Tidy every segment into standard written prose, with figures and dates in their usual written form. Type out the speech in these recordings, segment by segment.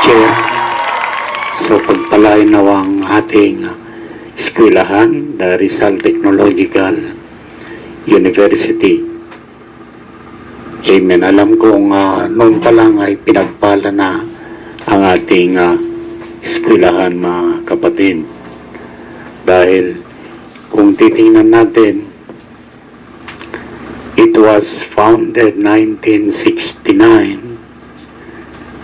Chair. So pagpalain nawang ating eskwelahan, the Rizal Technological University. Amen. Alam kong noon pa lang ay pinagpala na ang ating eskwelahan, mga kapatid. Dahil kung titingnan natin, it was founded 1969.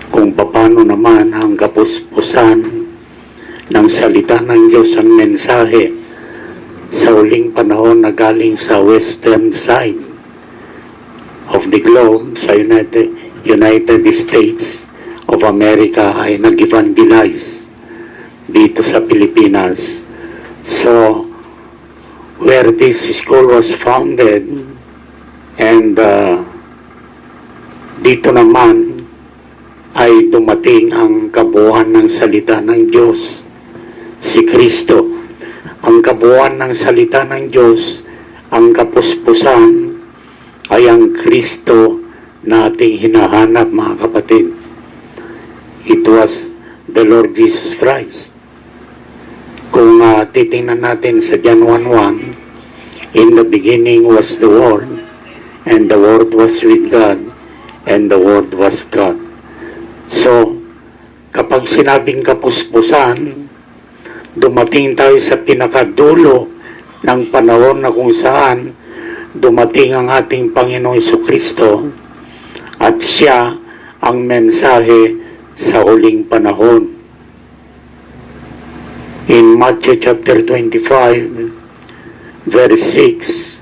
Kung paano naman ang kapuspusan ng salita ng Diyos, ang mensahe sa huling panahon na galing sa western side of the globe, sa United States of America ay nag-evangelize dito sa Pilipinas. So, where this school was founded, and dito naman ay dumating ang kabuuan ng salita ng Diyos, si Kristo. Ang kabuuan ng salita ng Diyos, ang kapuspusan, ay ang Kristo na ating hinahanap, mga kapatid. It was the Lord Jesus Christ. Kung titingnan natin sa John 1:1, in the beginning was the Word, and the Word was with God, and the Word was God. So, kapag sinabing kapuspusan, dumating tayo sa pinakadulo ng panahon na kung saan dumating ang ating Panginoong Jesucristo at siya ang mensahe sa huling panahon. In Matthew chapter 25, verse 6,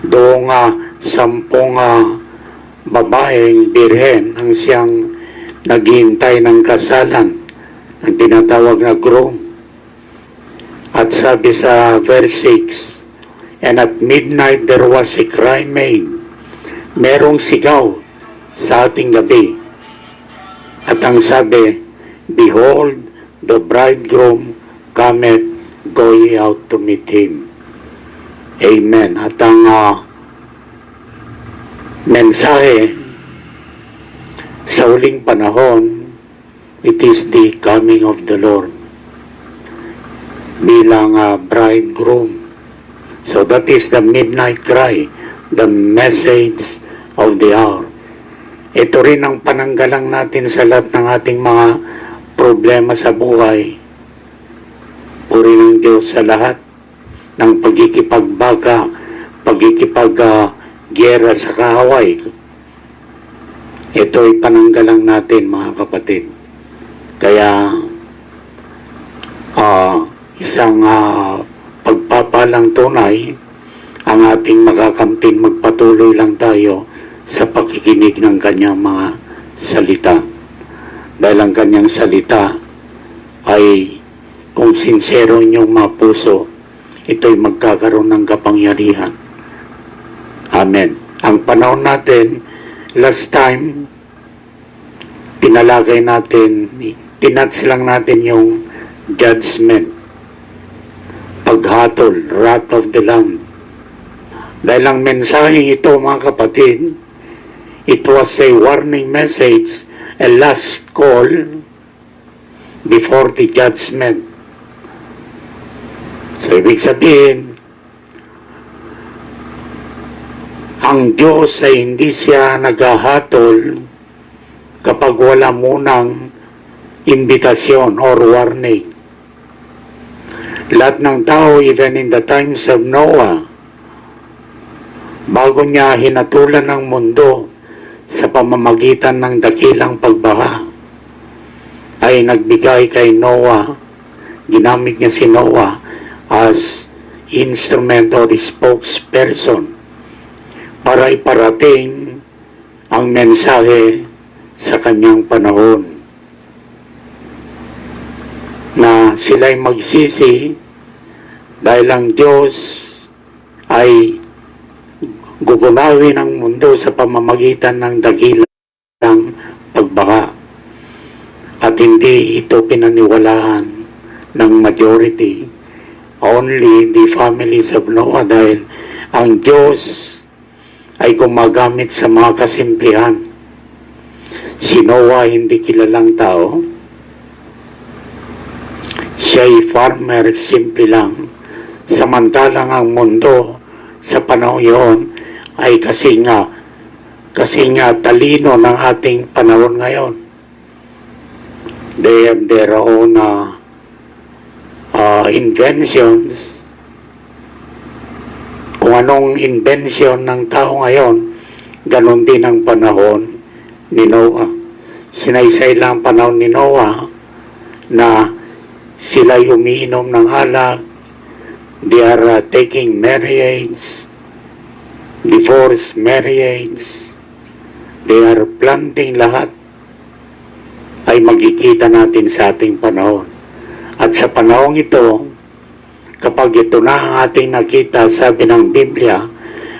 doon 10 babaeng birhen ang siyang naghihintay ng kasalan, ang tinatawag na groom. At sabi sa verse 6, and at midnight there was a cry made. Merong sigaw sa ating gabi. At ang sabi, behold, the bridegroom cometh, go ye out to meet him. Amen. At ang mensahe sa huling panahon, it is the coming of the Lord bilang bridegroom. So that is the midnight cry, the message of the hour. Ito rin ang pananggalang natin sa lahat ng ating mga problema sa buhay. Puri ng Diyos sa lahat ng pagkikipagbaga, pagkikipag-gyera sa kaaway. Ito ay pananggalang natin, mga kapatid. Kaya isang pagpapalang tunay ang ating makakampin, magpatuloy lang tayo sa pakikinig ng kanyang mga salita. Dahil ang kanyang salita ay kung sincero inyong mga puso, ito'y magkakaroon ng kapangyarihan. Amen. Ang panahon natin, last time, tinalakay natin, tinats lang natin yung judgment, paghatol, wrath of the Lamb. Dahil ang mensaheng ito, mga kapatid, it was a warning message, a last call before the judgment. So, ibig sabihin, ang Diyos ay hindi siya naghahatol kapag wala munang imbitasyon or warning. Lahat ng tao, even in the times of Noah, bago niya hinatulan ng mundo sa pamamagitan ng dakilang pagbaha, ay nagbigay kay Noah, ginamit niya si Noah as instrument or spokesperson para iparating ang mensahe sa kanyang panahon na sila'y magsisi dahil ang Diyos ay gugunawin ang mundo sa pamamagitan ng dakilang pagbaha. At hindi ito pinaniwalaan ng majority, only the families of Noah, dahil ang Diyos ay gumagamit sa mga kasimplihan. Si Noah hindi kilalang tao. Siya'y farmer, simple lang. Samantalang ang mundo sa panahon yun ay kasi nga talino ng ating panahon ngayon. They have their own inventions. Kung anong invention ng tao ngayon, ganon din ang panahon ni Noah. Sinaysay lang ang panahon ni Noah na sila'y umiinom ng alak, they are taking marriage, divorce marriage, they are planting lahat, ay magkikita natin sa ating panahon. At sa panahon ito, kapag ito na ang ating nakita, sabi ng Biblia,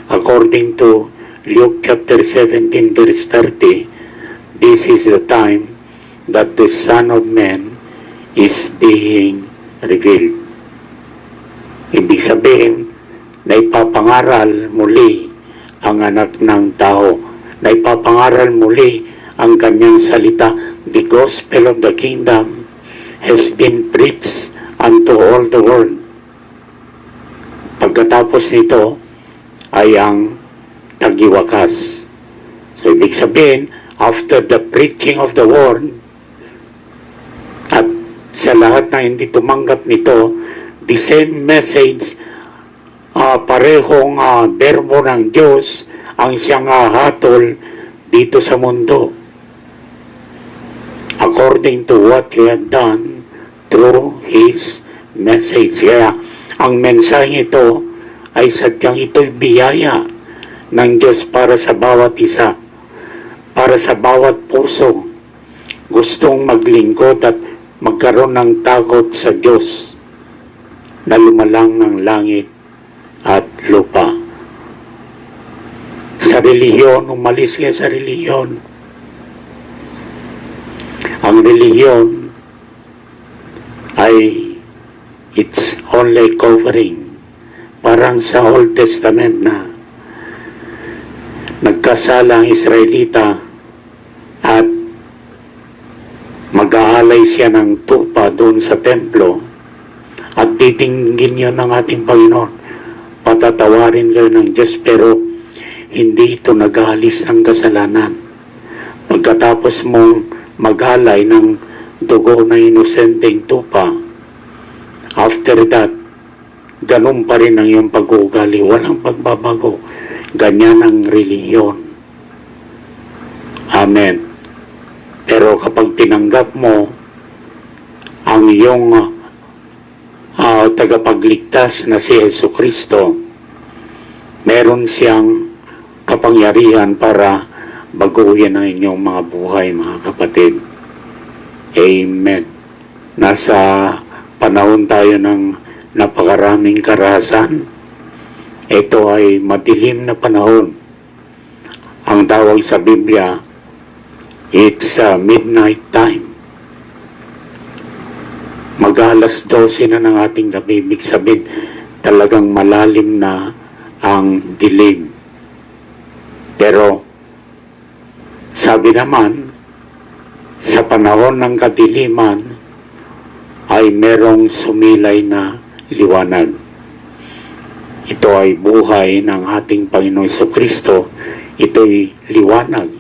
according to Luke chapter 17 verse 30, this is the time that the Son of Man is being revealed. Ibig sabihin, na ipapangaral muli ang anak ng tao, na ipapangaral muli ang kanyang salita. The gospel of the kingdom has been preached unto all the world. Pagkatapos nito ay ang tagiwakas. So ibig sabihin, after the preaching of the word, at sa lahat na hindi tumanggap nito, the same message, parehong berbo ng Diyos ang siyang hatol dito sa mundo. According to what He had done through His message. Kaya ang mensahe ito ay sadyang ito'y biyaya ng Diyos para sa bawat isa, para sa bawat puso gustong maglingkod at magkaroon ng takot sa Diyos na lumalang ng langit at lupa. Sa relihiyon, umalis kayo sa relihiyon. Ang relihiyon ay it's only covering. Parang sa Old Testament na nagkasala ang Israelita at mag-aalay siya ng tupa doon sa templo at titinggin yun ng ating Panginoon. Patatawarin kayo ng Diyos, pero hindi ito nag-aalis ng kasalanan. Pagkatapos mong mag-alay ng dugo na inosenteng tupa, after that, ganun pa rin ang iyong pag-uugali. Walang pagbabago. Ganyan ang relihiyon. Amen. Pero kapag tinanggap mo ang iyong tagapagligtas na si Jesucristo, meron siyang kapangyarihan para baguhin ang inyong mga buhay, mga kapatid. Amen. Nasa panahon tayo ng napakaraming karahasan. Ito ay madilim na panahon. Ang tawag sa Biblia, it's midnight time. Mag-alas 12 na ng ating gabi. Ibig sabihin, talagang malalim na ang dilim. Pero, sabi naman, sa panahon ng kadiliman, ay merong sumilay na liwanag. Ito ay buhay ng ating Panginoon Jesucristo. Ito'y liwanag,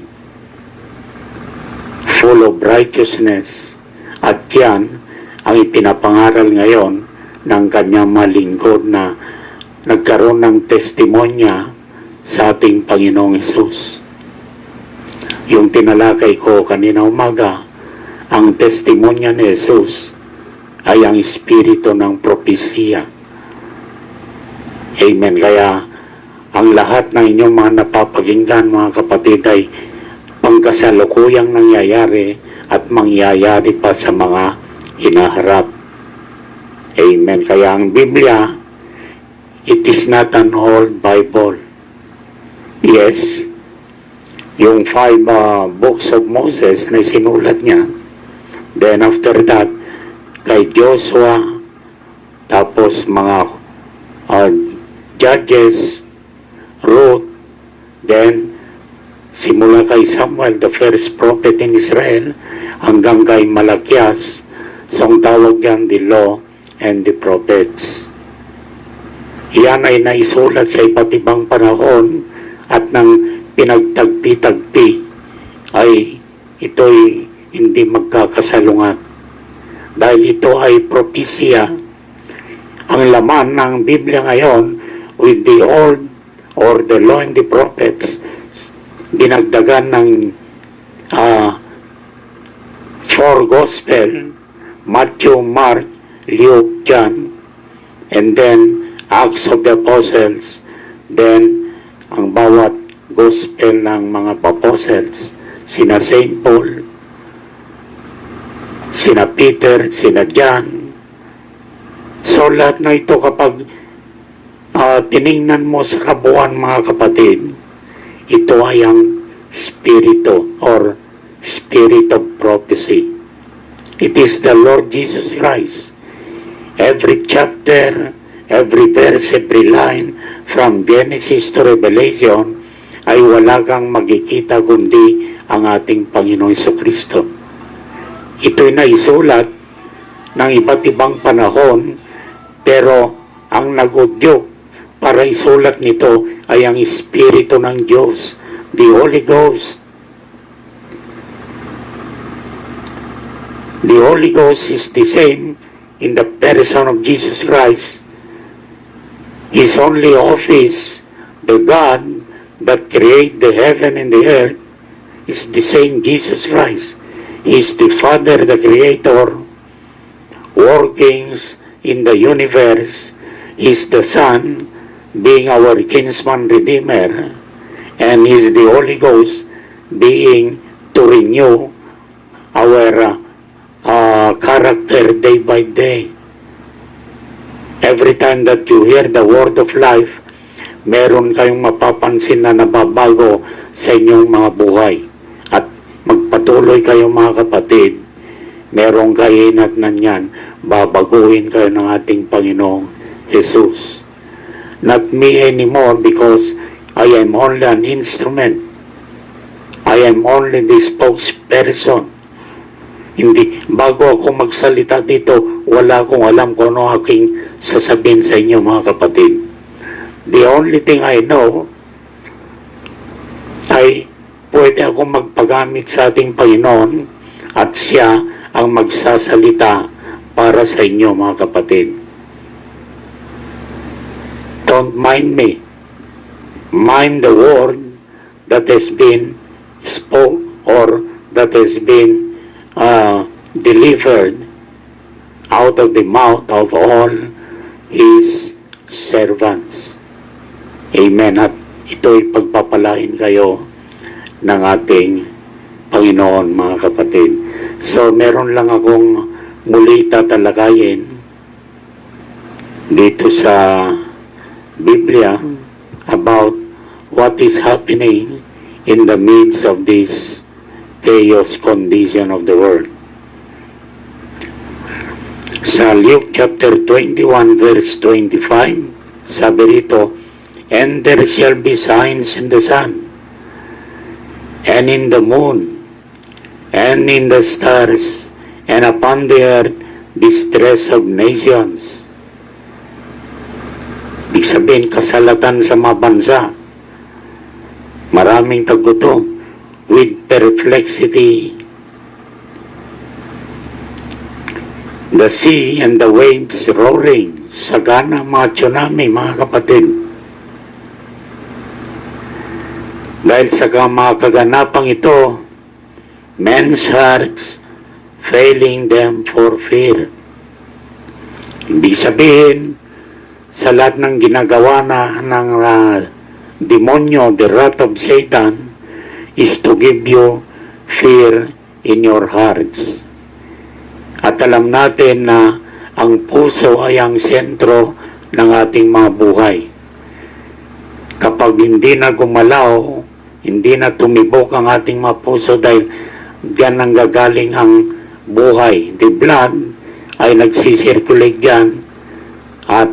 full of righteousness. At yan ang ipinapangaral ngayon ng kanyang malingkod na nagkaroon ng testimonya sa ating Panginoong Hesus. Yung tinalakay ko kanina umaga, ang testimonya ni Hesus ay ang espiritu ng propesya. Amen. Kaya ang lahat ng inyong mga napapakinggan, mga kapatid, ay pangkasalukuyang nangyayari at mangyayari pa sa mga hinaharap. Amen. Kaya ang Biblia, it is not an old Bible. Yes, yung 5 books of Moses na sinulat niya. Then after that, kay Joshua, tapos mga Judges, Ruth, then Simula kay Samuel, the first prophet in Israel, hanggang kay Malakias, so ang tawag yan, the law and the prophets. Yan ay naisulat sa iba't ibang panahon at nang pinagtagpi-tagpi ay ito'y hindi magkakasalungat. Dahil ito ay propesya. Ang laman ng Biblia ngayon with the Old or the Law and the Prophets, dinagdagan ng 4 Gospel, Matthew, Mark, Luke, John, and then Acts of the Apostles, then ang bawat Gospel ng mga Apostles, sina Saint Paul, sina Peter, sina John. So lahat na ito kapag tiningnan mo sa kabuuan mga kapatid, ito ay ang Spirito or Spirit of Prophecy. It is the Lord Jesus Christ. Every chapter, every verse, every line from Genesis to Revelation ay wala kang makikita kundi ang ating Panginoong Jesucristo. Ito'y naisulat ng iba't ibang panahon, pero ang nagudyok para isulat nito ay ang Espiritu ng Diyos, the Holy Ghost. The Holy Ghost is the same in the person of Jesus Christ. His only office, the God that created the heaven and the earth, is the same Jesus Christ. He is the Father, the Creator, workings in the universe. He is the Son, being our kinsman redeemer, and He is the Holy Ghost, being to renew our character day by day. Every time that you hear the word of life, meron kayong mapapansin na nababago sa inyong mga buhay. At magpatuloy kayo mga kapatid, merong kahinatnan yan, babaguhin kayo ng ating Panginoong Jesus. Not me anymore, because I am only an instrument. I am only the spokesperson. Hindi, bago ako magsalita dito, wala akong alam kung ano aking sasabihin sa inyo mga kapatid. The only thing I know ay pwede akong magpagamit sa ating Panginoon at siya ang magsasalita para sa inyo mga kapatid. Don't mind me. Mind the word that has been spoke or that has been delivered out of the mouth of all His servants. Amen. At ito'y pagpapalain kayo ng ating Panginoon mga kapatid. So meron lang akong muli tatalakayin dito sa Biblia about what is happening in the midst of this chaos condition of the world. Sa Luke chapter 21 verse 25, sabi rito, "And there shall be signs in the sun, and in the moon, and in the stars, and upon the earth distress of nations." Ibig sabihin, kasalatan sa mga bansa. Maraming tagutom with perplexity. The sea and the waves roaring. Sagana mga tsunami, mga kapatid. Dahil sa mga kaganapang ito, men's hearts failing them for fear. Ibig sabihin, sa lahat ng ginagawa na ng demonyo, the wrath of Satan, is to give you fear in your hearts. At alam natin na ang puso ay ang sentro ng ating mga buhay. Kapag hindi na gumalaw, hindi na tumibok ang ating mga puso dahil diyan ang gagaling ang buhay. The blood ay nagsisirculate diyan at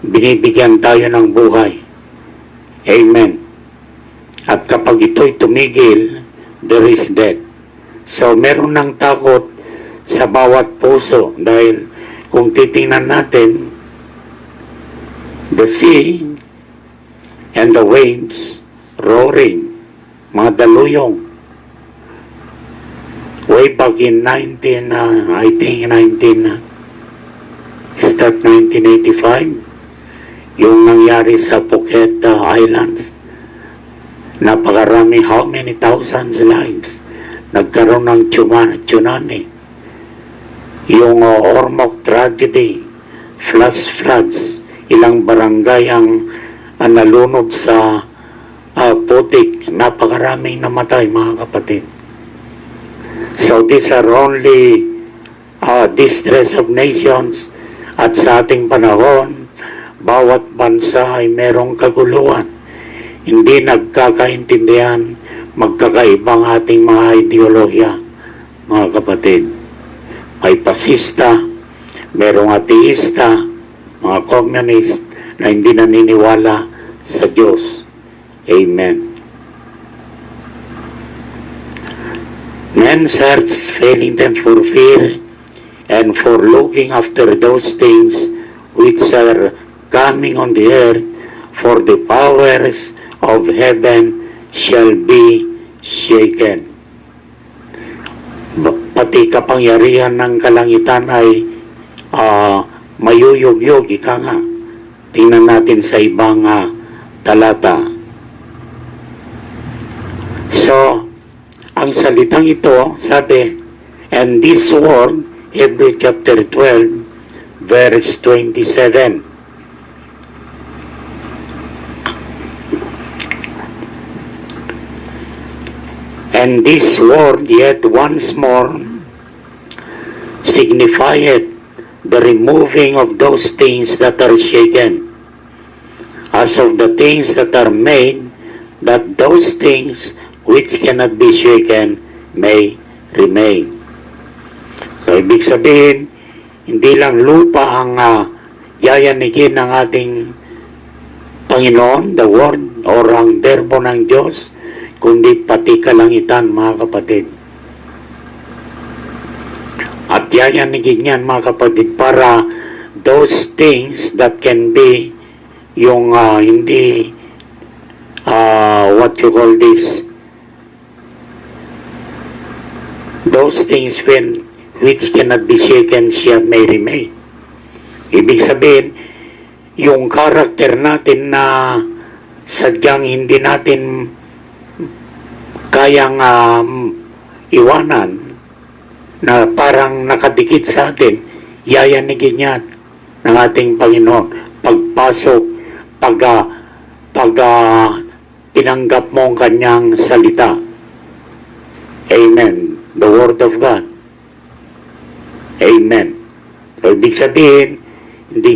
binibigyan tayo ng buhay. Amen. At kapag ito'y tumigil, there is death. So meron ng takot sa bawat puso dahil kung titingnan natin, the sea and the waves roaring, mga daluyong. Way back in 1985, yung nangyari sa Phuket Islands, napakarami, how many thousands lives, nagkaroon ng tsunami. Yung Ormoc tragedy, floods, ilang barangay ang nalunod sa putik, napakaraming namatay, mga kapatid. So these are only distress of nations, at sa ating panahon, bawat bansa ay merong kaguluhan. Hindi nagkakaintindihan, magkakaibang ating mga ideolohiya, mga kapatid. May pasista, merong ateista, mga communist na hindi naniniwala sa Diyos. Amen. Men's hearts failing them for fear and for looking after those things which are coming on the earth, for the powers of heaven shall be shaken. Pati kapangyarihan ng kalangitan ay mayuyog-yog, ika nga. Tingnan natin sa ibang talata. So, ang salitang ito, sabi, and this word, Hebrews chapter 12, verse 27. And this word yet once more signifieth the removing of those things that are shaken, as of the things that are made, that those things which cannot be shaken may remain. So, ibig sabihin, hindi lang lupa ang yayanigin ng ating Panginoon, the Word, or ang verbo ng Diyos, kundi pati kalangitan, mga kapatid. At yayanigin yan, mga kapatid, para those things that can be yung hindi, what you call this, those things which cannot be shaken shall may remain. Ibig sabihin, yung karakter natin na sadyang hindi natin kayang iwanan, na parang nakadikit sa atin, yayanigin yan ng ating Panginoon. Pagpasok, pag tinanggap mo ang kanyang salita. Amen. The Word of God. Amen. So, ibig sabihin,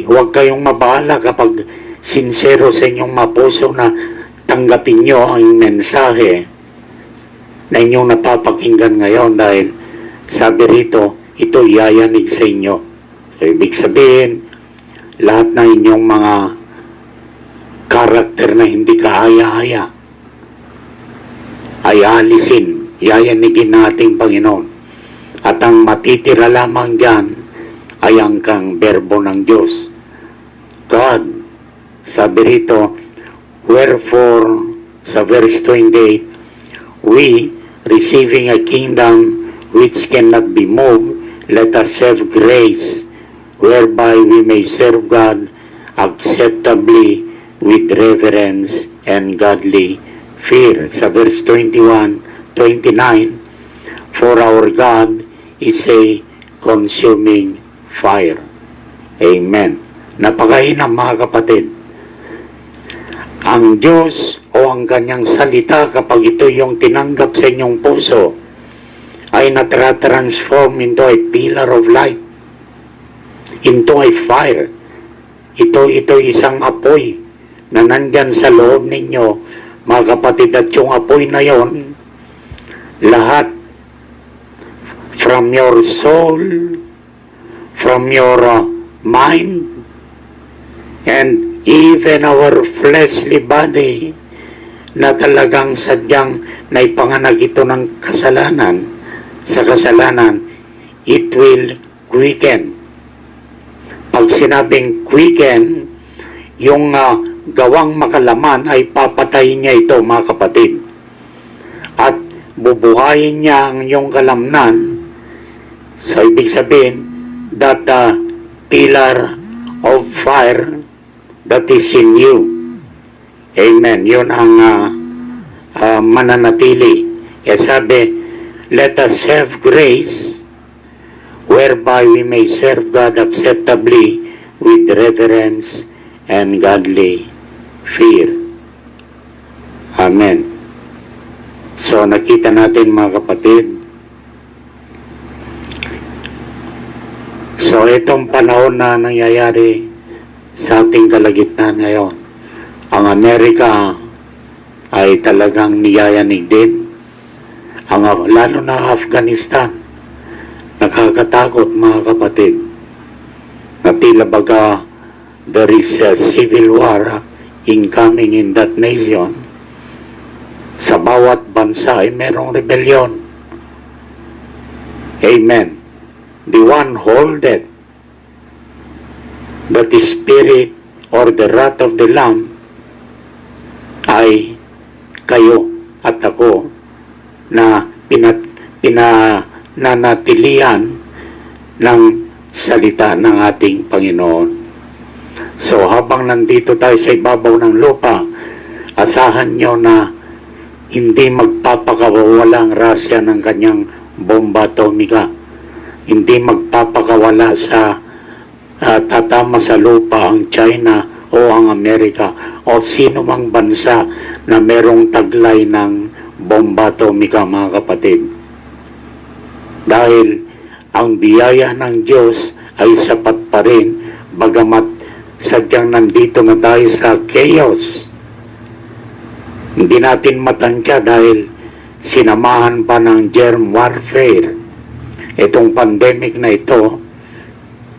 huwag kayong mabahala kapag sincero sa inyong mapuso na tanggapin nyo ang mensahe na inyong napapakinggan ngayon, dahil sabi rito, ito yayanig sa inyo. So, ibig sabihin, lahat ng inyong mga karakter na hindi kaaya-aya ay alisin, yayanigin nating Panginoon. At ang matitira lamang dyan ay ang kang berbo ng Diyos. God, sabi rito, wherefore, sa verse 28, we, receiving a kingdom which cannot be moved, let us have grace, whereby we may serve God acceptably with reverence and godly fear. Sa verse 29, for our God is a consuming fire. Amen. Napakainam, mga kapatid. Ang Diyos o ang kanyang salita, kapag ito yung tinanggap sa inyong puso, ay natra-transform into a pillar of light, into a fire. Ito isang apoy na nandyan sa loob ninyo, mga kapatid, at yung apoy na yon, lahat, from your soul, from your mind, and even our fleshly body, na talagang sadyang naipanganak ito ng kasalanan, sa kasalanan, it will quicken. Pag sinabing quicken, yung gawang makalaman ay papatayin niya ito, mga kapatid. At bubuhayin niya ang iyong kalamnan. So, ibig sabihin, that pillar of fire that is in you. Amen. Yun ang mananatili. Kaya sabi, let us have grace whereby we may serve God acceptably with reverence and godly fear. Amen. So, nakita natin, mga kapatid. So, itong panahon na nangyayari sa ating kalagitnaan ngayon, ang Amerika ay talagang niyayanig din. Lalo na Afghanistan, nakakatakot, mga kapatid, na tila baga there is a civil war incoming in that nation. Sa bawat bansa ay merong rebellion. Amen. The one holdeth that the spirit or the wrath of the Lamb ay kayo at ako na pinananatilian ng salita ng ating Panginoon. So habang nandito tayo sa ibabaw ng lupa, asahan nyo na hindi magpapakawala ang Russia ng kanyang bomba atomika. Hindi magpapakawala sa tatama sa lupa ang China o ang Amerika o sino mang bansa na merong taglay ng bomba atomika, mga kapatid. Dahil ang biyaya ng Diyos ay sapat pa rin, bagamat sadyang nandito na tayo sa chaos. Hindi natin matangka dahil sinamahan pa ng germ warfare. Itong pandemic na ito,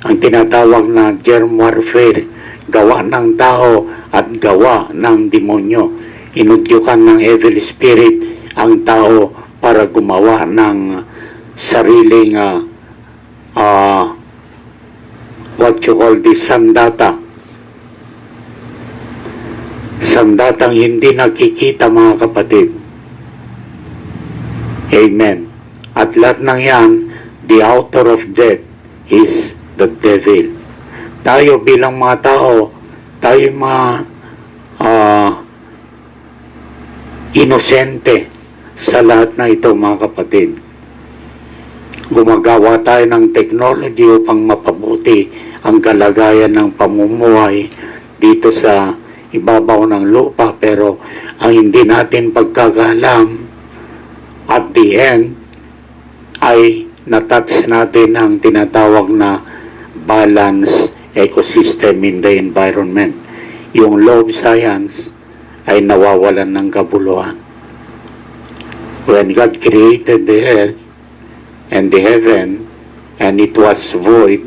ang tinatawag na germ warfare, gawa ng tao at gawa ng demonyo. Inudyukan ng evil spirit ang tao para gumawa ng sariling what you call this, sandata. Sandatang hindi nakikita, mga kapatid. Amen. At lahat ng yan, the author of death is the devil. Tayo bilang mga tao, tayo mga inosente sa lahat na ito, mga kapatid. Gumagawa tayo ng technology upang mapabuti ang kalagayan ng pamumuhay dito sa ibabaw ng lupa, pero ang hindi natin pagkakalam at the end ay natouch natin ang tinatawag na balance ecosystem in the environment. Yung law of science ay nawawalan ng kabuluhan. When God created the earth and the heaven and it was void,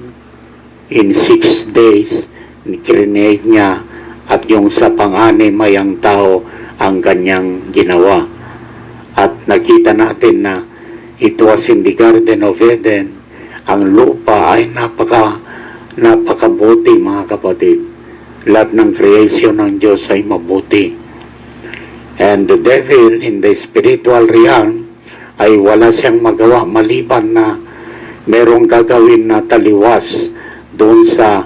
in 6 days ni-create niya, at yung sa pang-anim ay ang tao ang kanyang ginawa. At nakita natin na it was in the Garden of Eden. Ang lupa ay napakabuti, mga kapatid. Lahat ng creation ng Diyos ay mabuti. And the devil in the spiritual realm ay wala siyang magawa maliban na merong gagawin na taliwas doon sa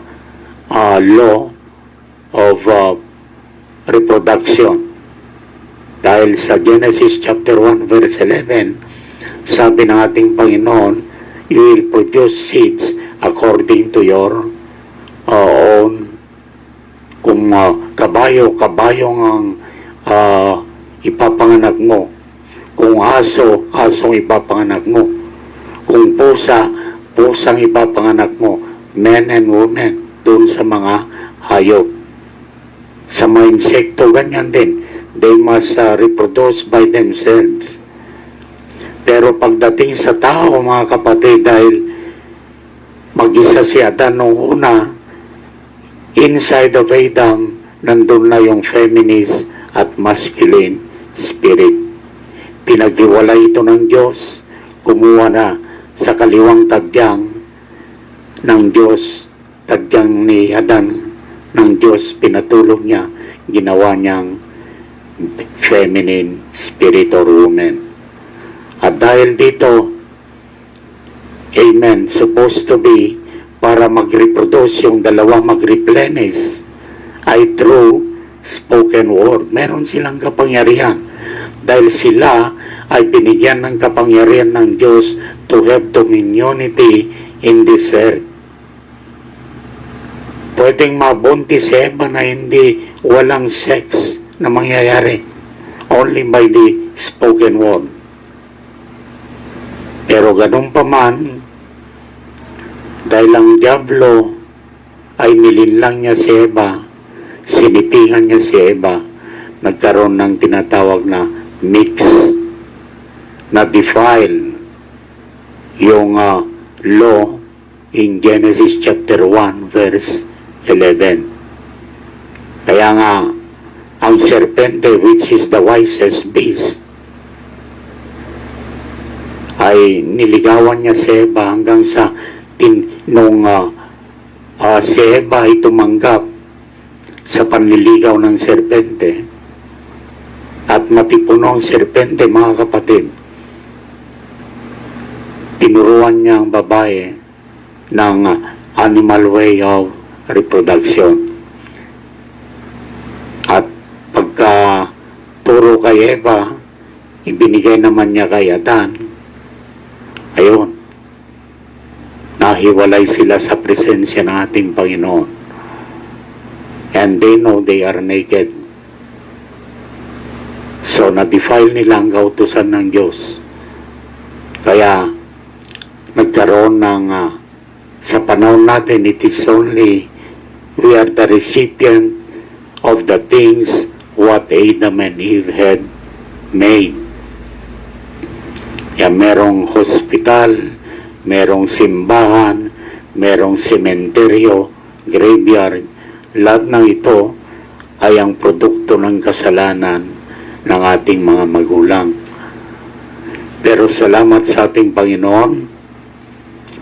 law of reproduction. Dahil sa Genesis chapter 1 verse 11, sabi ng ating Panginoon, you will produce seeds according to your own. Kung kabayong ang ipapanganak mo. Kung asong ipapanganak mo. Kung pusang ipapanganak mo. Men and women, doon sa mga hayop. Sa mga insekto, ganyan din. They must reproduce by themselves. Pero pagdating sa tao, mga kapatid, dahil mag-isa si Adan nung una, inside of Adam, nandun na yung feminist at masculine. Spirit. Pinaghiwalay ito ng Diyos, kumuha na sa kaliwang tadyang ng Diyos, tadyang ni Adan ng Diyos, pinatulog niya, ginawa niyang feminine spirit or woman. At dahil dito, amen, supposed to be, para mag-reproduce yung dalawa, mag-replenish, ay through spoken word. Meron silang kapangyarihan. Dahil sila ay binigyan ng kapangyarihan ng Diyos to have dominionity in this earth. Pwedeng mabuntis si Eva na hindi walang sex na mangyayari. Only by the spoken word. Pero ganun pa man, dahil ang Diablo ay nilinlang niya si Eva, sinipingan niya si Eva, nagkaroon ng tinatawag na mix, na defile yung law in Genesis chapter 1 verse 11. Kaya nga, ang serpente, which is the wisest beast, ay niligawan niya si Eva hanggang sa nung si Eva ay tumanggap sa panliligaw ng serpente at matipunong serpente, mga kapatid, tinuruan niya ang babae ng animal way of reproduction. At pagka turo kay Eva, ibinigay naman niya kay Adan. Ayun, nahiwalay sila sa presensya ng ating Panginoon. And they know they are naked. So, na-defile nila ang kautusan ng Diyos. Kaya, nagkaroon ng, sa panahon natin, it is only, we are the recipient of the things what Adam and Eve had made. Kaya merong hospital, merong simbahan, merong sementeryo, graveyard. Lahat ng ito ay ang produkto ng kasalanan ng ating mga magulang. Pero salamat sa ating Panginoon,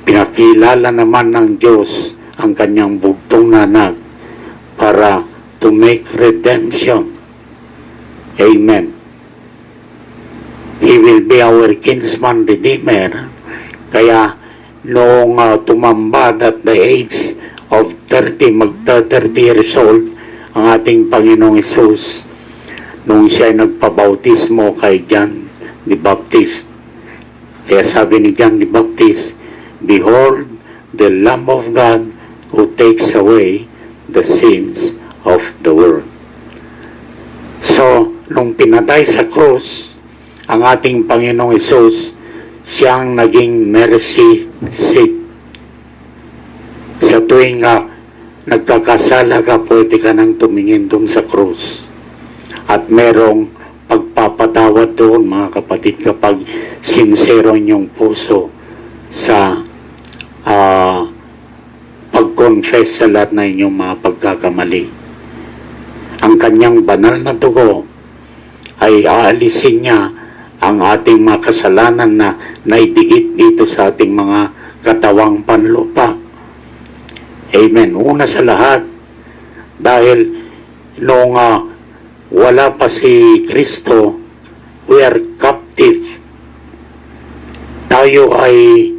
pinakilala naman ng Diyos ang kanyang bugtong na anak para to make redemption. Amen. He will be our kinsman redeemer. Kaya noong tumambad at the age of 30, magta-30 years old, ang ating Panginoong Hesus, nung siya ay nagpabautismo kay John the Baptist. Kaya sabi ni John the Baptist, "Behold, the Lamb of God who takes away the sins of the world." So, nung pinatay sa krus, ang ating Panginoong Hesus, siyang naging mercy seat. Sa tuwing nagkakasala ka, pwede ka nang tumingin doon sa krus. At merong pagpapatawad doon, mga kapatid, kapag sincero niyong puso sa pag-confess sa lahat na inyong mga pagkakamali. Ang kanyang banal na dugo ay aalisin niya ang ating mga kasalanan na naidikit dito sa ating mga katawang panlupa. Amen. Una sa lahat, dahil noong wala pa si Kristo, we are captive. Tayo ay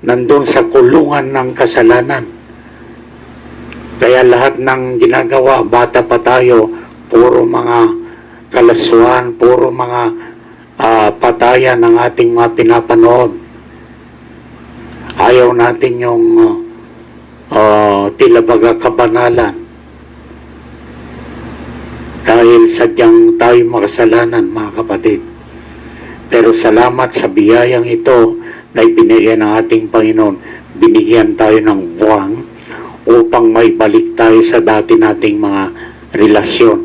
nandun sa kulungan ng kasalanan. Kaya lahat ng ginagawa, bata pa tayo, puro mga kalaswan, puro mga patayan ng ating mga pinapanood. Ayaw natin yung tila baga kabanalan. Dahil sadyang tayo makasalanan, mga kapatid. Pero salamat sa biyayang ito na ibinigay ng ating Panginoon. Binigyan tayo ng buwang upang may balik tayo sa dati nating mga relasyon.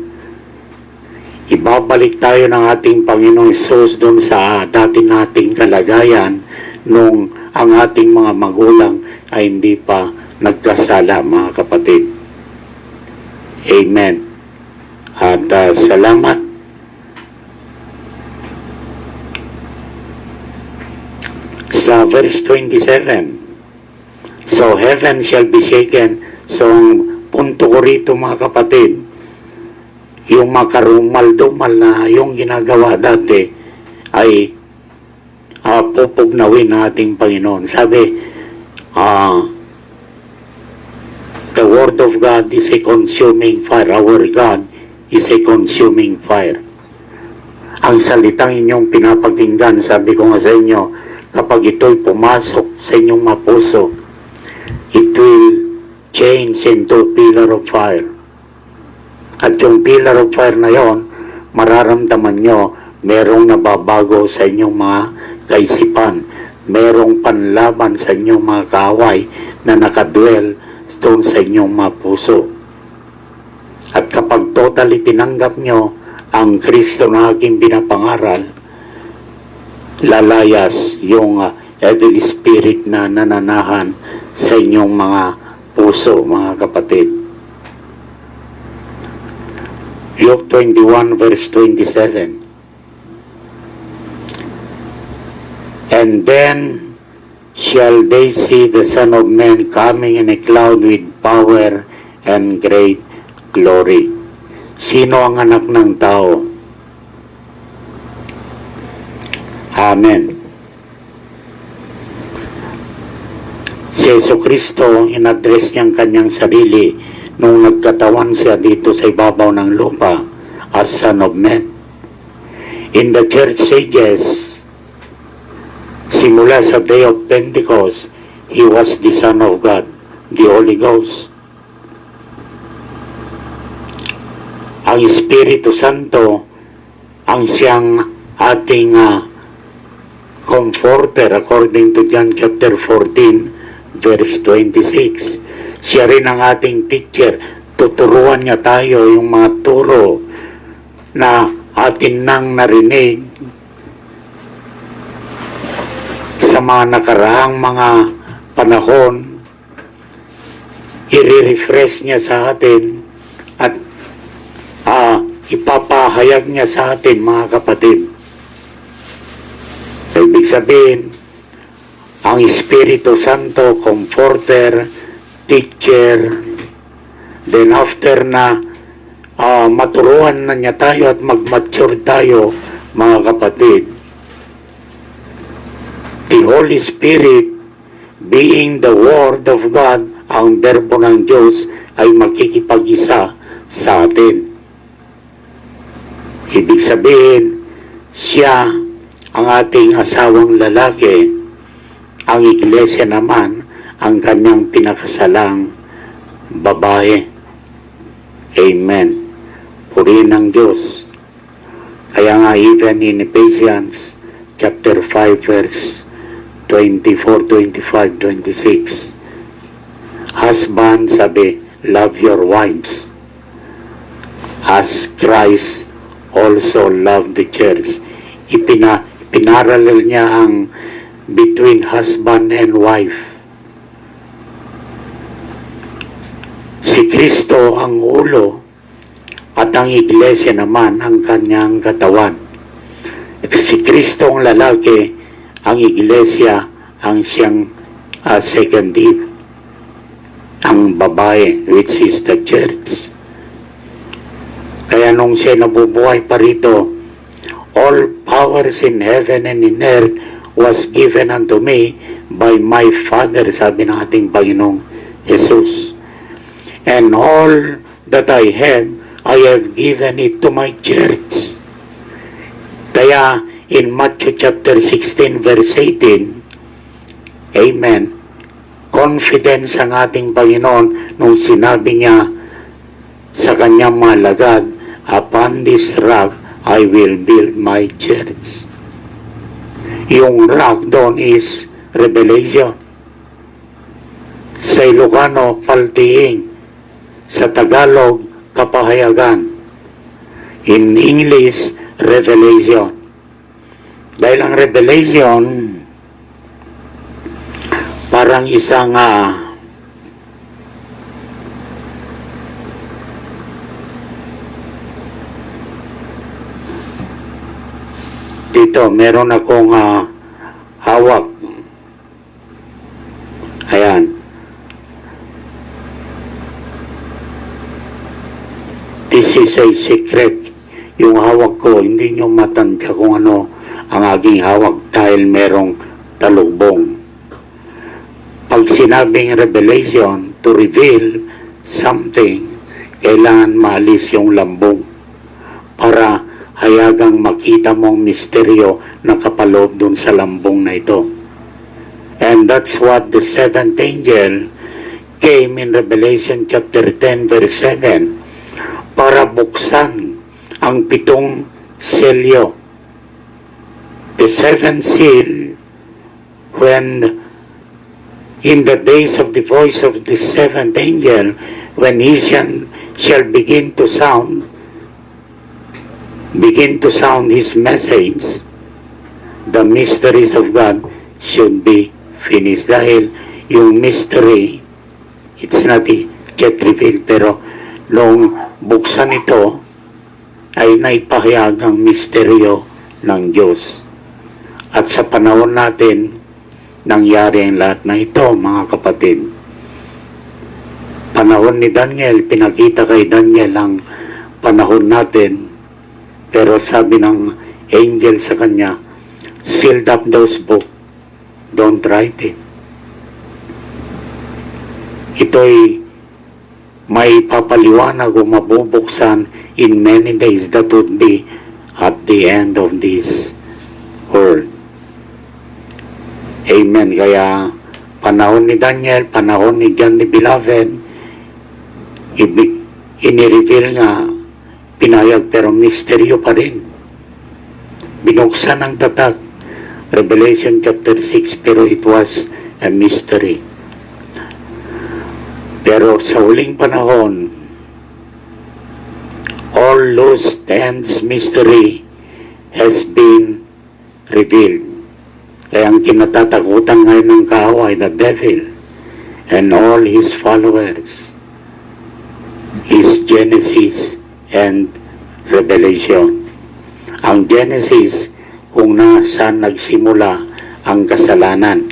Ibabalik tayo ng ating Panginoong Hesus doon sa dati nating kalagayan nung ang ating mga magulang ay hindi pa nagkasala, mga kapatid. Amen. At salamat Sa verse 27, so heaven shall be shaken. So ang punto ko rito mga kapatid, yung makarumal-dumal na yung ginagawa dati ay pupugnawin ng ating Panginoon. Sabi, the Word of God is a consuming fire. Our God is a consuming fire. Ang salitang inyong pinapakinggan, sabi ko nga sa inyo, kapag ito'y pumasok sa inyong mga puso, it will change into a pillar of fire. At yung pillar of fire na yon, mararamdaman nyo, merong nababago sa inyong mga kaisipan. Merong panlaban sa inyong mga kaaway na nakadwell doon sa inyong mga puso. At kapag totally tinanggap nyo ang Kristo na aking binapangaral, lalayas yung evil spirit na nananahan sa inyong mga puso, mga kapatid. Luke 21 verse 27. And then shall they see the Son of Man coming in a cloud with power and great glory. Sino ang anak ng tao? Amen. Si Jesucristo, in-address niyang kanyang sarili nung nagkatawan siya dito sa ibabaw ng lupa as Son of Man. In the church ages, simula sa day of Pentecost, He was the Son of God, the Holy Ghost. Ang Espiritu Santo ang siyang ating comforter according to John chapter 14 verse 26. Siya rin ang ating teacher. Tuturuan niya tayo yung mga turo na atin nang narinig sa mga nakaraang mga panahon. I-refresh niya sa atin at ipapahayag niya sa atin, mga kapatid. Ibig sabihin, ang Espiritu Santo, comforter, teacher, then after na maturuan na niya tayo at mag-mature tayo, mga kapatid, the Holy Spirit, being the Word of God, ang berbo ng Diyos, ay makikipag-isa sa atin. Ibig sabihin, siya ang ating asawang lalaki, ang iglesia naman ang kanyang pinakasalang babae. Amen. Purihin ng Diyos. Kaya nga even in Ephesians chapter 5 verse 24, 25, 26, husband, sabi, love your wives as Christ also loved the church. Pinaralel niya ang between husband and wife. Si Kristo ang ulo at ang iglesia naman ang kanyang katawan. Si Kristo ang lalaki, ang iglesia ang siyang second Eve, ang babae, which is the church. Kaya nung siya nabubuhay pa rito, all powers in heaven and in earth was given unto me by my Father, sabi ng ating Panginoong Jesus. And all that I have given it to my church. Kaya in Matthew chapter 16 verse 18, Amen, confidence ang ating Panginoon nung sinabi niya sa kanyang mga lagad, upon this rock I will build my church. Yung rock doon is revelation. Sa Ilocano, paltiing. Sa Tagalog, kapahayagan. In English, revelation. Dahil ang revelation, parang isang dito, meron akong hawak This is a secret. Yung hawak ko, hindi nyo matanda kung ano ang aking hawak dahil merong talubong. Pag sinabing revelation, to reveal something, kailangan maalis yung lambong para hayagang makita mong misteryo na kapaloob dun sa lambong na ito. And that's what the seventh angel came in Revelation chapter 10 verse 7 para buksan ang 7 selyo. The seventh seal, when in the days of the voice of the seventh angel, when he shall begin to sound his message, the mysteries of God should be finished. Dahil yung mystery, it's not yet revealed, pero nung buksan ito, ay naipahayag ang misteryo ng Diyos. At sa panahon natin, nangyari ang lahat na ito, mga kapatid. Panahon ni Daniel, pinakita kay Daniel ang panahon natin, pero sabi ng angel sa kanya, sealed up those books, don't write it. Ito'y may papaliwanag o mabubuksan in many days that would be at the end of this world. Amen. Kaya panahon ni Daniel, panahon ni John the Beloved, inireveal nga, pinayag pero misteryo pa rin. Binuksan ang tatak, Revelation chapter 6, pero it was a mystery. Pero sa huling panahon, all lost ends mystery has been revealed. Kaya ang kinatatakutan ngayon ng kaaway, the devil, and all his followers, is Genesis and Revelation. Ang Genesis, kung nasaan nagsimula ang kasalanan.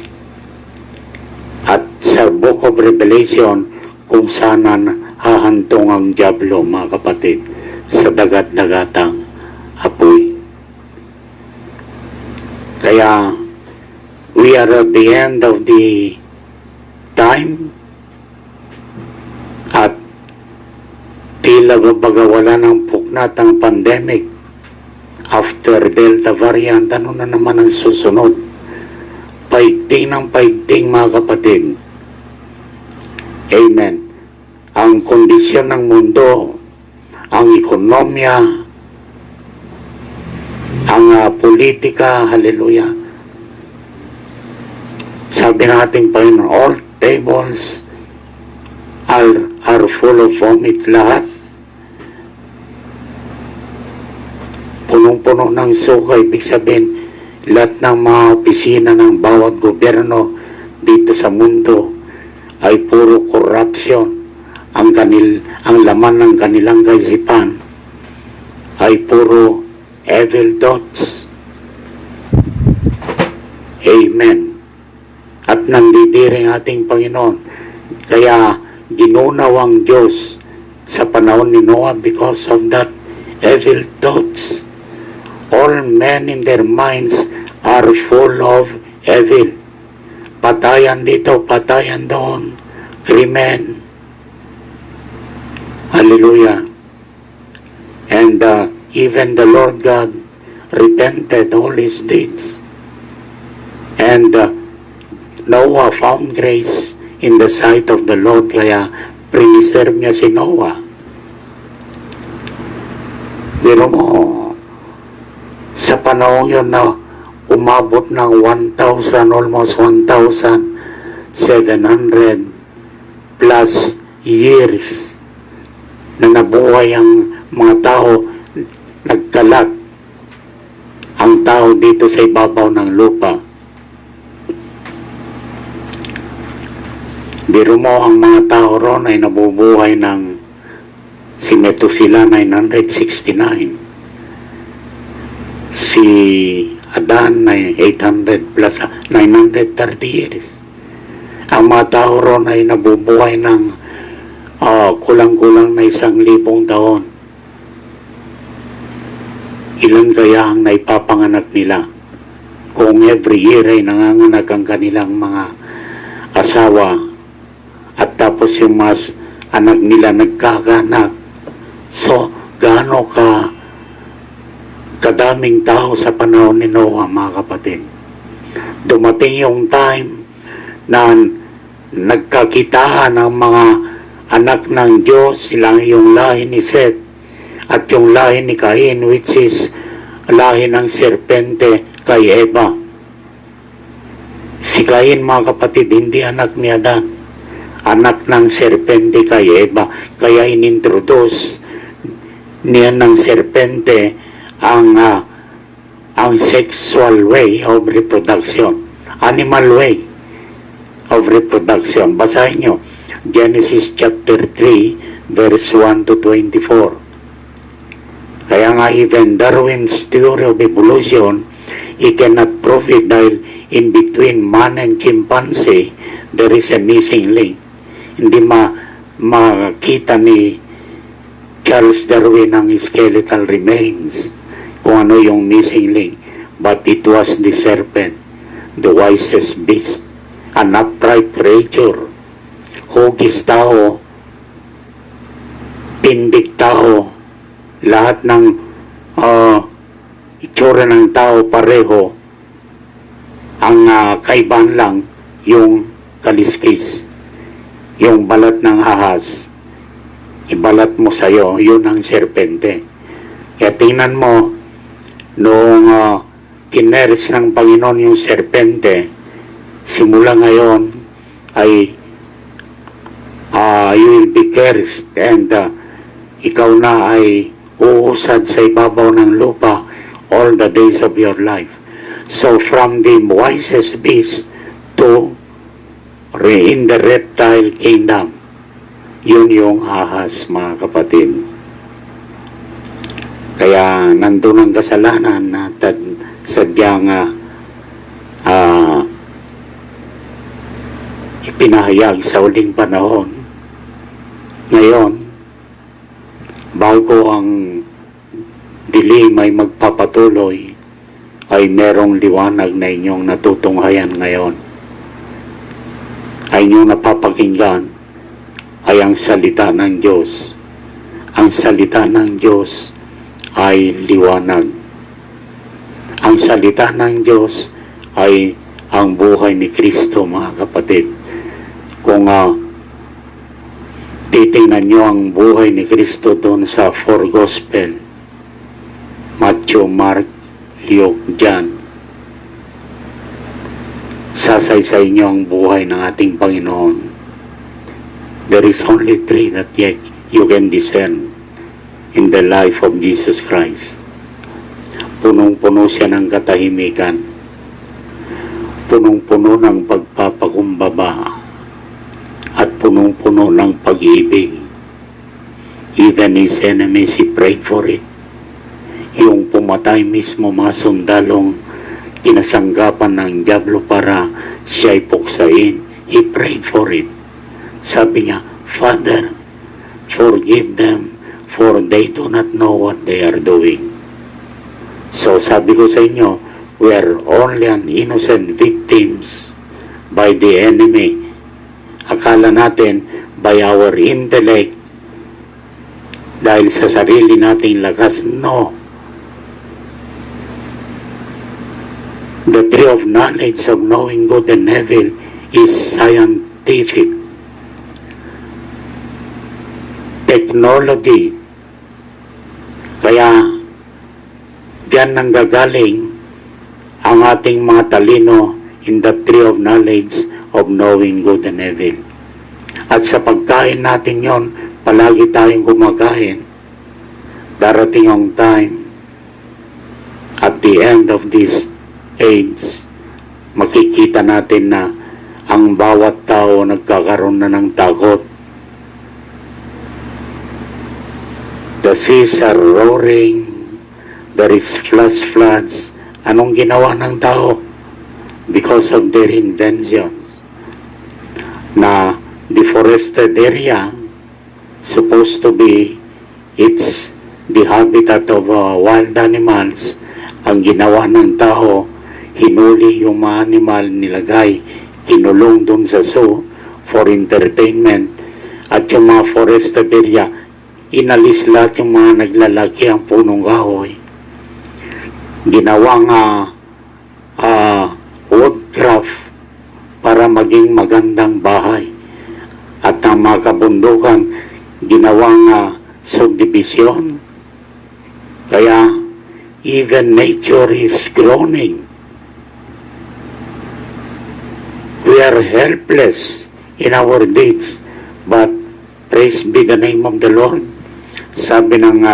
At sa Book of Revelation, kung saan hahantong ang dyablo, mga kapatid, sa dagat-dagatang apoy. Kaya, we are at the end of the time at tila babagawala ng puknat ang pandemic after Delta variant. Ano na naman ang susunod? Paigting ng paigting, mga kapatid. Amen. Ang kondisyon ng mundo, ang ekonomiya, ang politika, hallelujah. Sabi natin pa rin, all tables are full of vomit. Lahat punong-puno ng suka. Ibig sabihin, lahat ng mga opisina ng bawat gobyerno dito sa mundo ay puro corruption. Ang laman ng kanilang kaisipan ay puro evil thoughts. Amen. At nandidiri ang ating Panginoon. Kaya ginunaw ang Diyos sa panahon ni Noah because of that evil thoughts. All men in their minds are full of evil. Patayan dito, patayan doon. Krimen. Hallelujah. And even the Lord God repented all his deeds. And Noah found grace in the sight of the Lord, kaya preserve niya si Noah. Pero mo, sa panahon yun na umabot ng 1,000, almost 1,700 plus years na nabuhay ang mga tao, nagkalat ang tao dito sa ibabaw ng lupa. Biro mo, ang mga tao ron ay nabubuhay ng si Methuselah 969. Si Adan ay 800 plus 930 years. Ang mga tao ron ay nabubuhay ng kulang-kulang na 1,000 taon. ilan kaya ang naipapanganak nila? Kung every year ay nanganganak ang kanilang mga asawa at tapos yung mas anak nila nagkakanak. So, gaano kadaming tao sa panahon ni Noah, mga kapatid. Dumating yung time na nagkakitaan ang mga anak ng Diyos, sila yung lahi ni Seth at yung lahi ni Cain, which is lahi ng serpente kay Eva. Si Cain, mga kapatid, hindi anak ni Adan, anak ng serpente kay Eva. Kaya inintroduce niya ng serpente ang sexual way of reproduction, animal way of reproduction. Basahin nyo Genesis chapter 3 verse 1 to 24. Kaya nga even Darwin's theory of evolution, he cannot prove it dahil in between man and chimpanzee there is a missing link. Hindi makita ni Charles Darwin ang skeletal remains kung ano yung missing link, but it was the serpent, the wisest beast, an upright creature, hugis tao, tindig tao, lahat ng itsura ng tao pareho. Ang kaibahan lang yung kaliskis, yung balat ng ahas, ibalat mo sa'yo, yun ang serpente. Kaya tingnan mo, noong kineres ng Panginoon yung serpente, simula ngayon ay you will be cursed and ikaw na ay uusad sa ibabaw ng lupa all the days of your life. So from the wisest beast to in the reptile kingdom, yun yung ahas, mga kapatid. Kaya nandun ang kasalanan na sadyang ipinahayag sa uling panahon. Ngayon, bago ang dilim ay magpapatuloy, ay merong liwanag na inyong natutunghayan ngayon. Ay inyong napapakinggan ay ang salita ng Diyos. Ang salita ng Diyos ay liwanag. Ang salita ng Diyos ay ang buhay ni Kristo, mga kapatid. Kung titingnan nyo ang buhay ni Kristo doon sa four gospel, Matthew, Mark, Luke, John, sasaysay nyo ang buhay ng ating Panginoon. There is only three that yet you can discern in the life of Jesus Christ. Punong-puno siya ng katahimikan, punong-puno ng pagpapakumbaba, at punong-puno ng pag-ibig. Even his enemies, he prayed for it. Yung pumatay mismo mga sundalong kinasanggapan ng diablo para siya'y puksain, he prayed for it. Sabi niya, Father, forgive them, for they do not know what they are doing. So sabi ko sa inyo, we are only an innocent victims by the enemy. Akala natin by our intellect, dahil sa sarili nating lakas. No. The tree of knowledge of knowing good and evil is scientific. Technology. Kaya diyan nanggagaling ang ating mga talino in the tree of knowledge of knowing good and evil. At sa pagkain natin yon, palagi tayong kumakain. Darating ang time, at the end of this age, makikita natin na ang bawat tao nagkakaroon na ng takot. The seas are roaring, there is floods. Anong ginawa ng tao? Because of their inventions. Na deforested area, supposed to be its the habitat of wild animals. Ang ginawa ng tao, hinuli yung mga animal, nilagay, kinulong doon sa zoo for entertainment. At yung mga forested area, inalis lahat yung mga naglalaki ang punong kahoy. Ginawang woodcraft para maging magandang bahay. At ang mga kabundukan, ginawang subdivision. Kaya, even nature is groaning. We are helpless in our deeds, but praise be the name of the Lord. Sabi ng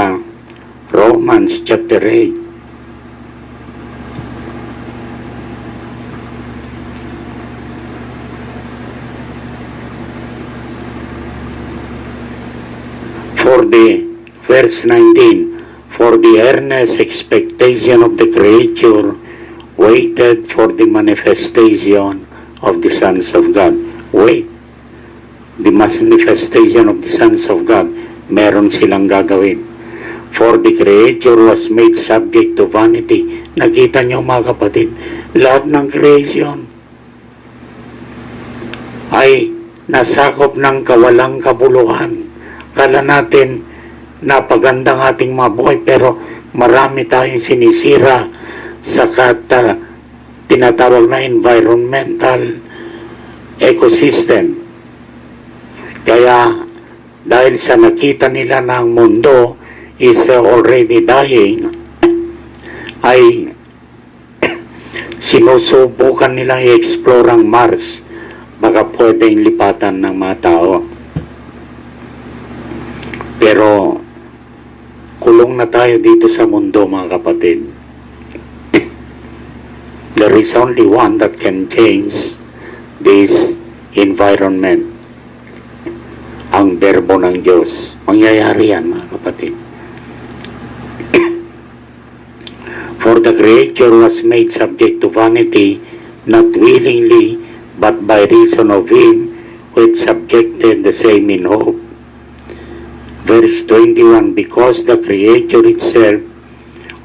Romans chapter 8. Verse 19, for the earnest expectation of the creature waited for the manifestation of the sons of God. Wait, the manifestation of the sons of God, meron silang gagawin. For the creature was made subject to vanity. Nakita niyo mga kapatid, lahat ng creation ay nasakop ng kawalang kabuluhan. Kala natin napagandang ating mga buhay, pero marami tayong sinisira sa tinatawag na environmental ecosystem. Kaya dahil sa nakita nila na ang mundo is already dying, ay sinusubukan nilang i-explore ang Mars. Baka pwedeng lipatan ng mga tao. Pero kulong na tayo dito sa mundo, mga kapatid. There is only one that can change this environment. Ang berbo ng Diyos. Mangyayari yan, mga kapatid. For the creature was made subject to vanity, not willingly, but by reason of him which subjected the same in hope. Verse 21, because the creature itself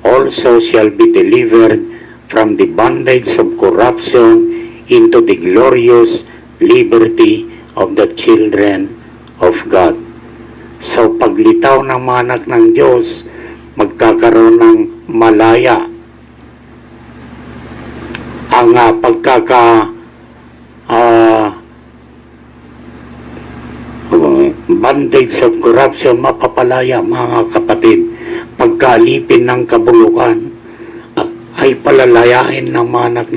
also shall be delivered from the bondage of corruption into the glorious liberty of the children of God. So paglitaw ng mga anak ng Diyos, magkakaroon ng malaya. Ang bondage of corruption, mapapalaya, mga kapatid. Pagkalipin ng kabulukan ay palalayain ng mga anak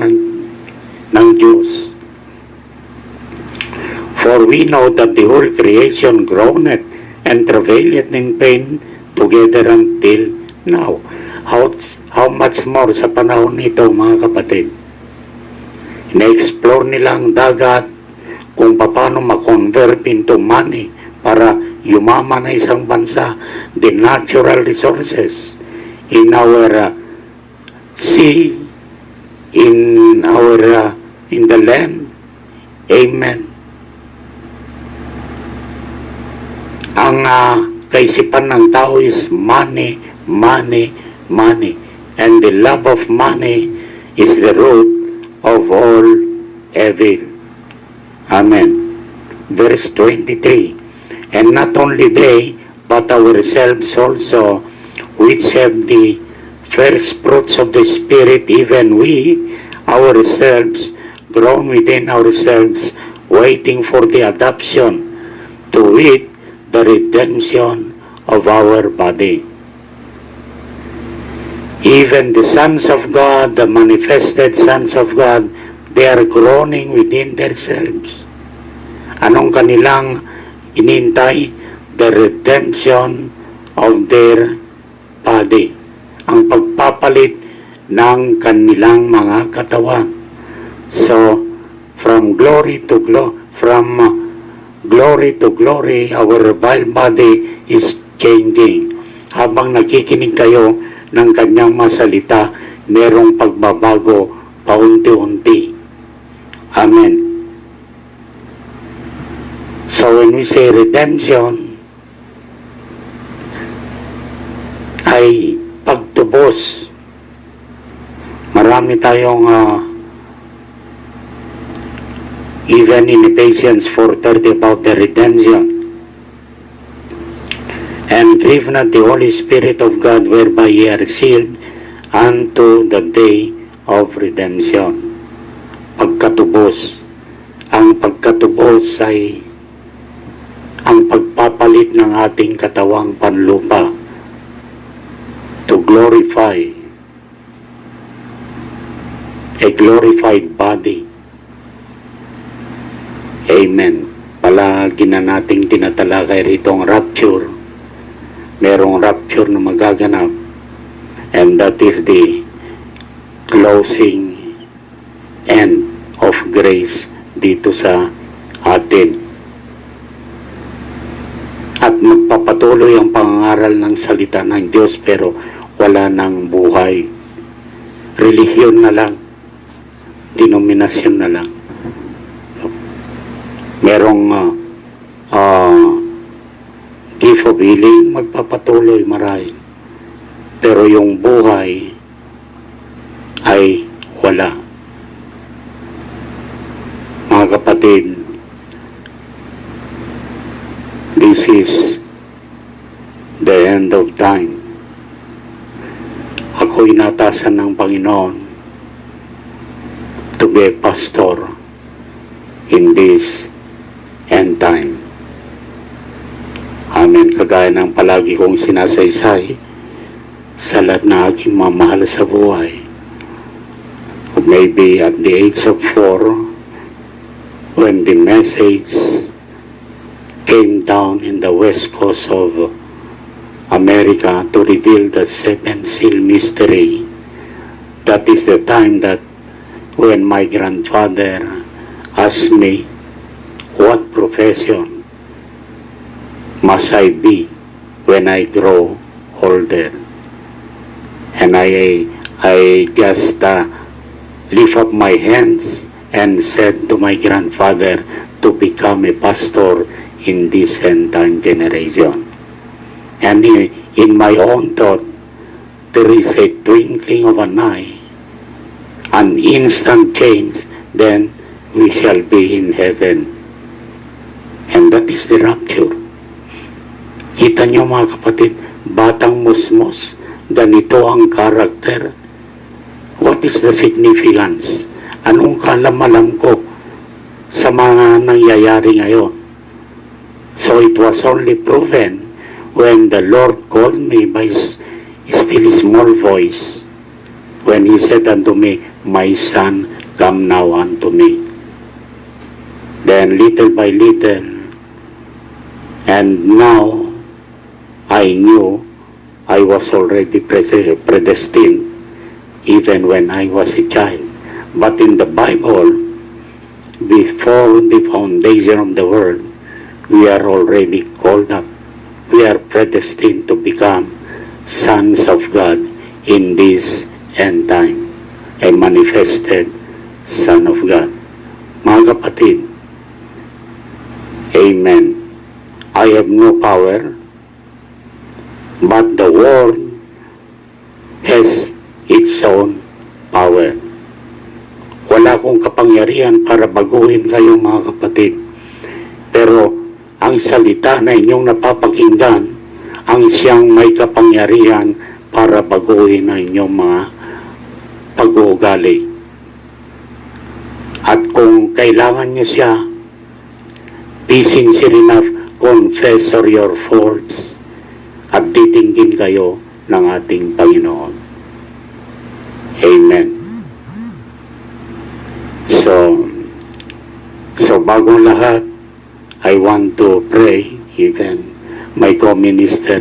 ng Diyos. For we know that the whole creation groaneth and travaileth in pain together until now. How much more sa panahon nito, mga kapatid? Na-explore nilang dagat kung paano ma-convert into money para yumaman na isang bansa, the natural resources in our sea, in the land. Amen. Ang kaisipan ng tao is money, money, money. And the love of money is the root of all evil. Amen. Verse 23. And not only they, but ourselves also, which have the first fruits of the Spirit, even we, ourselves, grown within ourselves, waiting for the adoption, to wit, the redemption of our body. Even the sons of God, the manifested sons of God, they are groaning within themselves. Anong kanilang inintay? The redemption of their body. Ang pagpapalit ng kanilang mga katawan. So, from glory to glory, our vile body is changing. Habang nakikinig kayo ng kanyang masalita, merong pagbabago paunti-unti. Amen. So when we say redemption, pagkatubos. Marami tayong even in Ephesians 4:30 about the redemption. And grieve not the Holy Spirit of God, whereby ye are sealed unto the day of redemption. Pagkatubos. Ang pagkatubos ay ang pagpapalit ng ating katawang panlupa to glorify a glorified body. Amen. Palagi na nating tinatalakay rito ang rapture. Merong rapture na magaganap, and that is the closing end of grace dito sa atin. At magpapatuloy ang pangangaral ng salita ng Diyos pero wala nang buhay. Relihiyon na lang, denominasyon na lang. Merong gift of healing, magpapatuloy marahil. Pero yung buhay ay wala. Mga kapatid, this is the end of time. Ako'y natasan ng Panginoon to be a pastor in this end time. Amen. Kagaya ng palagi kong sinasaysay sa lahat na aking mamahal sa buhay. Maybe at the age of 4, when the message came down in the west coast of America to reveal the seven seal mystery, that is the time that when my grandfather asked me, what profession must I be when I grow older? And I just lift up my hands and said to my grandfather to become a pastor in this end time generation. And in my own thought, there is a twinkling of an eye, an instant change, then we shall be in heaven. And that is the rapture. Kita niyo mga kapatid, batang musmos, ganito ang karakter. What is the significance? Anong kaalam-alam ko sa mga nangyayari ngayon? So it was only proven when the Lord called me by still small voice, when He said unto me, my son, come now unto me. Then little by little, and now I knew I was already predestined even when I was a child. But in the Bible, before the foundation of the world, we are already called up. We are predestined to become sons of God in this end time, a manifested Son of God. Mga kapatid, Amen. I have no power, but the world has its own power. Wala akong kapangyarihan para baguhin kayo mga kapatid. Pero ang salita na inyong napapakinggan, ang siyang may kapangyarihan para baguhin ang inyong mga pag-uugali. At kung kailangan niyo siya, be sincere enough, confess your faults, at titinggin kayo ng ating Panginoon. Amen. So bagong lahat, I want to pray. Even my co-minister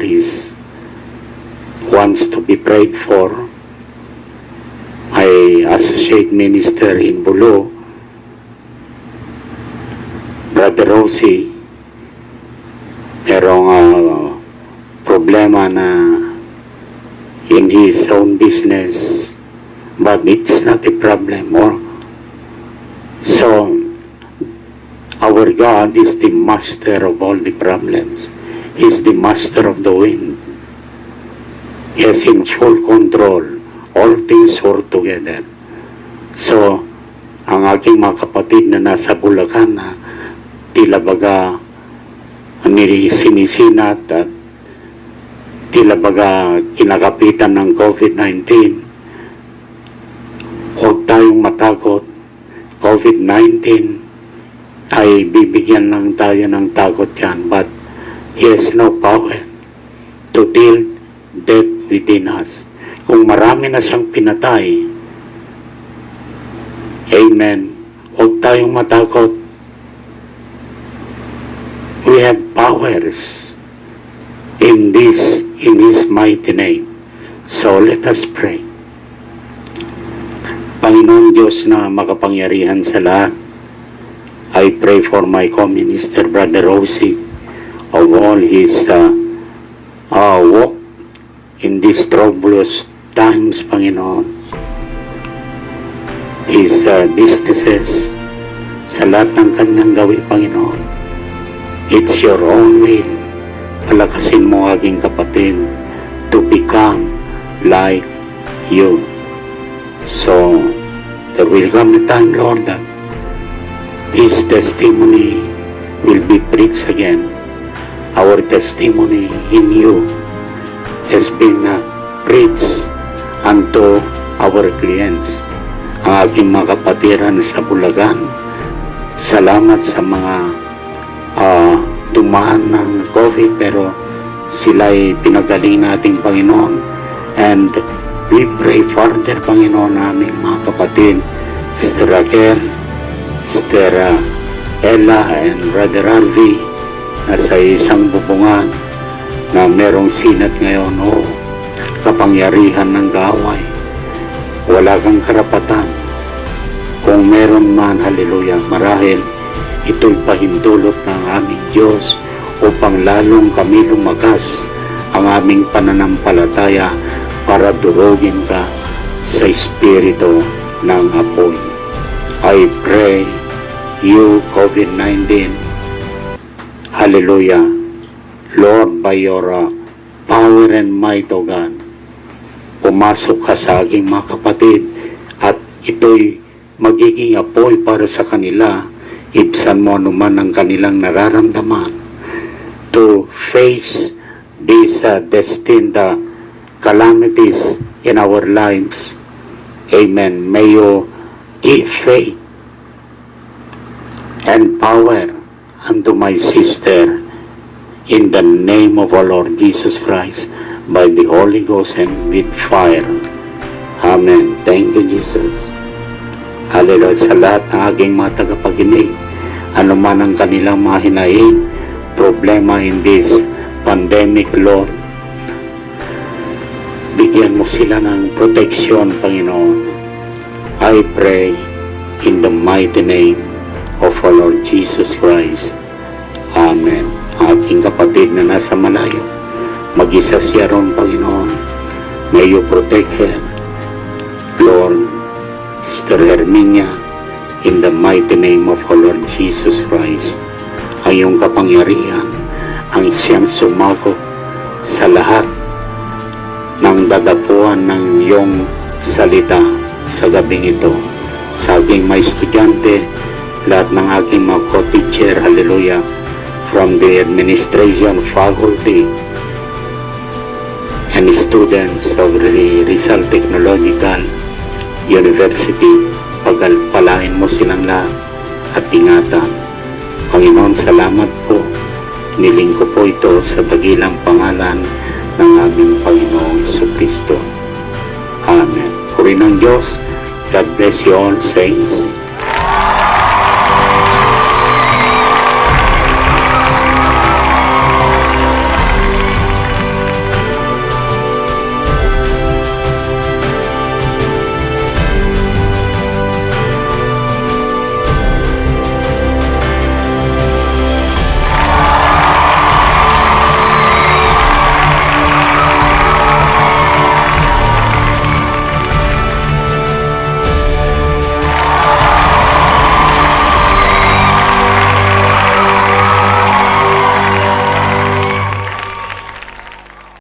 wants to be prayed for. My associate minister in Bulu, Brother Rosie, merong problema na in his own business, but it's not a problem. So our God is the master of all the problems. He's the master of the wind. is in full control. All things work together. So, ang aking mga kapatid na nasa Bulacan na tila baga sinisinat at tila baga kinakapitan ng COVID-19, huwag tayong matakot. COVID-19 ay bibigyan lang tayo ng takot yan, but He has no power to deal death within us. Kung marami na siyang pinatay, amen, huwag tayong matakot. We have powers in His mighty name. So let us pray. Panginoon Diyos na makapangyarihan sa lahat, I pray for my co-minister, Brother Rosie, of all his walk in these troublous times, Panginoon. His businesses, sa lahat ng kanyang gawin, Panginoon. It's your own will. Palakasin mo aking kapatid to become like you. So, there will come a time, Lord, that his testimony will be preached again. Our testimony in you has been preached unto our clients. Ang aking mga kapatiran sa Bulacan, salamat sa mga dumaan ng COVID, pero sila'y pinagaling nating Panginoon. And we pray further, Panginoon, naming mga kapatid, Sister Raquel, Sister Ella, and Brother Alvi, na sa isang bubungan na merong sinat ngayon, kapangyarihan ng kaaway. Wala kang karapatan. Kung meron man, haleluya, marahil ito'y pahintulot ng aming Diyos upang lalong kami lumakas ang aming pananampalataya para durugin ka sa espiritu ng apoy. I pray you, COVID-19, hallelujah, Lord, by your power and might, O God, pumasok ka sa aking mga kapatid at ito'y magiging apoy para sa kanila. Ibsan mo naman ang kanilang nararamdaman to face these destined calamities in our lives. Amen. May you give faith and power unto my sister in the name of our Lord Jesus Christ, by the Holy Ghost and with fire. Amen. Thank you, Jesus. Hallelujah. Sa lahat ng aking mga tagapakinig, ano man ang kanilang mga hinaing, problema in this pandemic, Lord, bigyan mo sila ng proteksyon, Panginoon. I pray in the mighty name of our Lord Jesus Christ. Amen. Aking kapatid na nasa malayo, mag-isa siya ron, Panginoon. May you protect her, Lord. Sister Herminia, in the mighty name of our Lord Jesus Christ, ang iyong kapangyarihan, ang siyang sumako sa lahat ng dadapuan ng iyong salita sa gabing ito. Sa aking mga estudyante, lahat ng aking mga co-teacher, hallelujah, from the administration, faculty, and students of the Rizal Technological University, pagpalain mo silang lahat at ingatan. Panginoon, salamat po. Niling ko po ito sa dakilang pangalan ng aming Panginoong Jesucristo. Amen. Puri ng Diyos. God bless you all, saints.